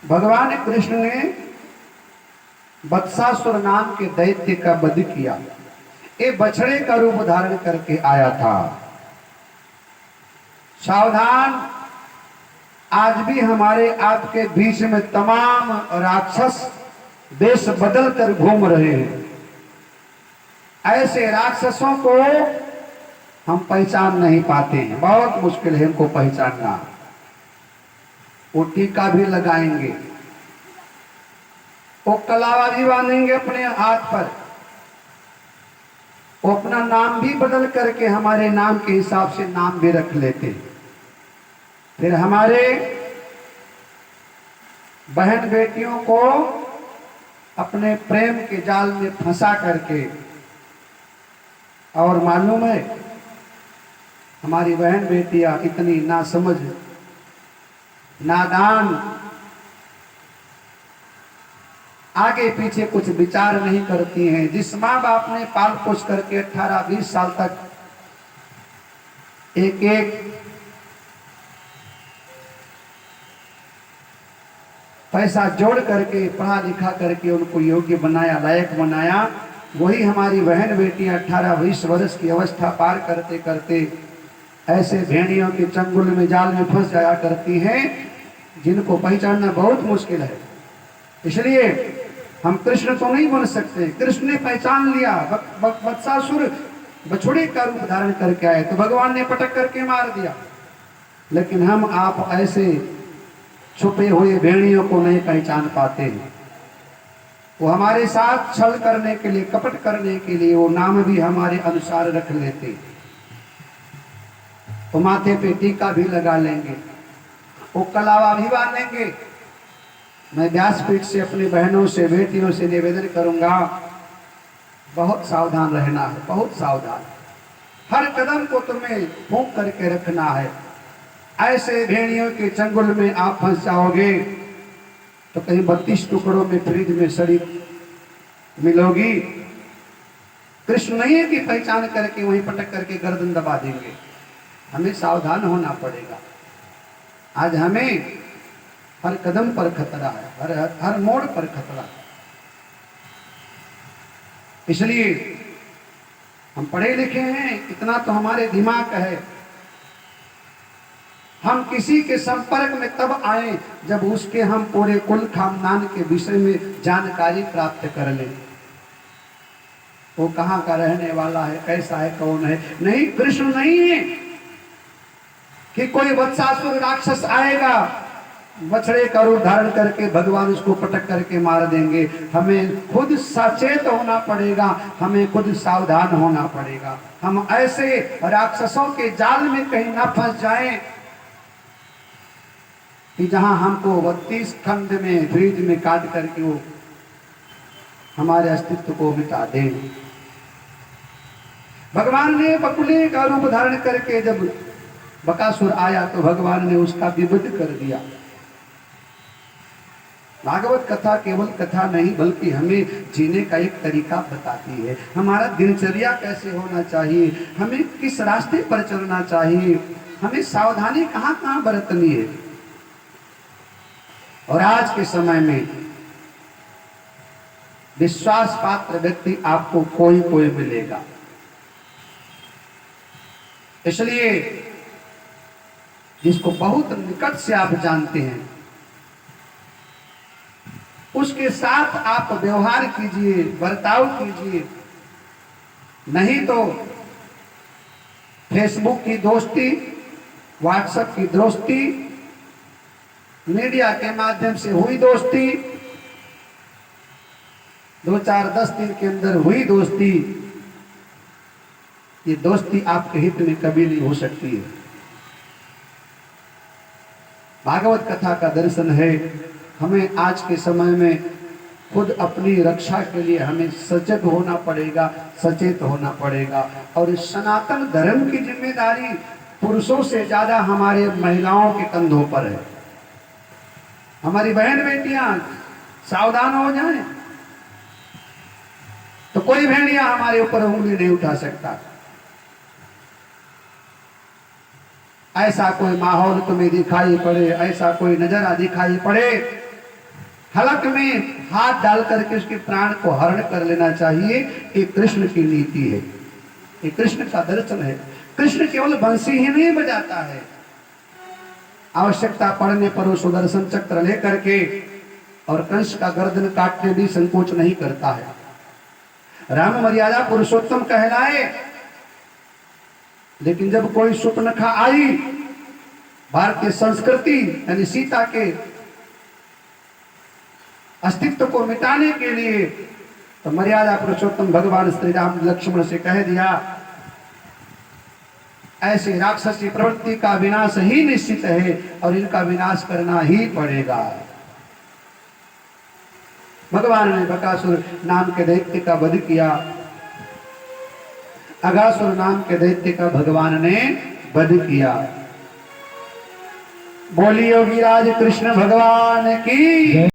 भगवान कृष्ण ने वत्सासुर नाम के दैत्य का वध किया। ये बछड़े का रूप धारण करके आया था। सावधान, आज भी हमारे आपके बीच में तमाम राक्षस देश बदल कर घूम रहे हैं। ऐसे राक्षसों को हम पहचान नहीं पाते हैं, बहुत मुश्किल है इनको पहचानना। वो टीका भी लगाएंगे, वो कलावा भी बांधेंगे अपने हाथ पर, वो अपना नाम भी बदल करके हमारे नाम के हिसाब से नाम भी रख लेते हैं। फिर हमारे बहन बेटियों को अपने प्रेम के जाल में फंसा करके, और मालूम है हमारी बहन बेटियां इतनी नासमझ नादान, आगे पीछे कुछ विचार नहीं करती हैं। जिस माँ बाप ने पाल पोस करके 18-20 साल तक एक एक पैसा जोड़ करके पढ़ा लिखा करके उनको योग्य बनाया, लायक बनाया, वही हमारी बहन बेटियां 18-20 वर्ष की अवस्था पार करते करते ऐसे भेड़ियों के चंगुल में, जाल में फंस जाया करती हैं जिनको पहचानना बहुत मुश्किल है। इसलिए हम कृष्ण तो नहीं बन सकते। कृष्ण ने पहचान लिया, वत्सासुर बछड़े का रूप धारण करके आए तो भगवान ने पटक करके मार दिया। लेकिन हम आप ऐसे छुपे हुए भेड़ियों को नहीं पहचान पाते हैं। वो हमारे साथ छल करने के लिए, कपट करने के लिए वो नाम भी हमारे अनुसार रख लेते, तो माथे पे टीका भी लगा लेंगे, वो कलावा भी बांधेंगे। मैं व्यासपीठ से अपनी बहनों से, बेटियों से निवेदन करूंगा, बहुत सावधान रहना है, बहुत सावधान। हर कदम को तुम्हें फूंक करके रखना है। ऐसे भेड़ियों के चंगुल में आप फंस जाओगे तो कहीं 32 टुकड़ों में फ्रिज में सड़ी मिलोगी। कृष्ण नहीं है कि पहचान करके वहीं पटक करके गर्दन दबा देंगे। हमें सावधान होना पड़ेगा। आज हमें हर कदम पर खतरा है, हर मोड़ पर खतरा है। इसलिए हम पढ़े लिखे हैं, इतना तो हमारे दिमाग है। हम किसी के संपर्क में तब आए जब उसके हम पूरे कुल खानदान के विषय में जानकारी प्राप्त कर लें। वो कहाँ का रहने वाला है, कैसा है, कौन है। नहीं, कृष्ण नहीं है कि कोई वत्सासुर राक्षस आएगा, बछड़े का रूप धारण करके भगवान उसको पटक करके मार देंगे। हमें खुद सचेत होना पड़ेगा, हमें खुद सावधान होना पड़ेगा। हम ऐसे राक्षसों के जाल में कहीं ना फंस जाएं कि जहां हमको 32 खंड में, फ्रीज में काट करके वो हमारे अस्तित्व को मिटा दें। भगवान ने बकुले का रूप धारण करके जब बकासुर आया तो भगवान ने उसका विवध कर दिया। भागवत कथा केवल कथा नहीं बल्कि हमें जीने का एक तरीका बताती है। हमारा दिनचर्या कैसे होना चाहिए, हमें किस रास्ते पर चलना चाहिए, हमें सावधानी कहाँ कहाँ बरतनी है। और आज के समय में विश्वास पात्र व्यक्ति आपको कोई कोई मिलेगा। इसलिए जिसको बहुत निकट से आप जानते हैं उसके साथ आप व्यवहार कीजिए, बर्ताव कीजिए। नहीं तो फेसबुक की दोस्ती, व्हाट्सएप की दोस्ती, मीडिया के माध्यम से हुई दोस्ती, 2-4-10 दिन के अंदर हुई दोस्ती, ये दोस्ती आपके हित में कभी नहीं हो सकती है। भागवत कथा का दर्शन है। हमें आज के समय में खुद अपनी रक्षा के लिए हमें सजग होना पड़ेगा, सचेत होना पड़ेगा। और इस सनातन धर्म की जिम्मेदारी पुरुषों से ज्यादा हमारे महिलाओं के कंधों पर है। हमारी बहन बेटियां सावधान हो जाएं तो कोई भेड़िया हमारे ऊपर उंगली नहीं उठा सकता। ऐसा कोई माहौल तुम्हें दिखाई पड़े, ऐसा कोई नजारा दिखाई पड़े हलक में हाथ डाल करके उसके प्राण को हरण कर लेना चाहिए। ये कृष्ण की नीति है, ये कृष्ण का दर्शन है। कृष्ण केवल बंसी ही नहीं बजाता है, आवश्यकता पड़ने पर वो सुदर्शन चक्र लेकर के और कंस का गर्दन काटने भी संकोच नहीं करता है। राम मर्यादा पुरुषोत्तम कहलाए, लेकिन जब कोई सुपनखा आई भारतीय संस्कृति यानी सीता के अस्तित्व को मिटाने के लिए, तो मर्यादा पुरुषोत्तम भगवान श्री राम लक्ष्मण से कह दिया ऐसे राक्षसी प्रवृत्ति का विनाश ही निश्चित है और इनका विनाश करना ही पड़ेगा। भगवान ने बकासुर नाम के दैत्य का वध किया, अगासुर नाम के दैत्य का भगवान ने वध किया। बोलिए योगीराज कृष्ण भगवान की।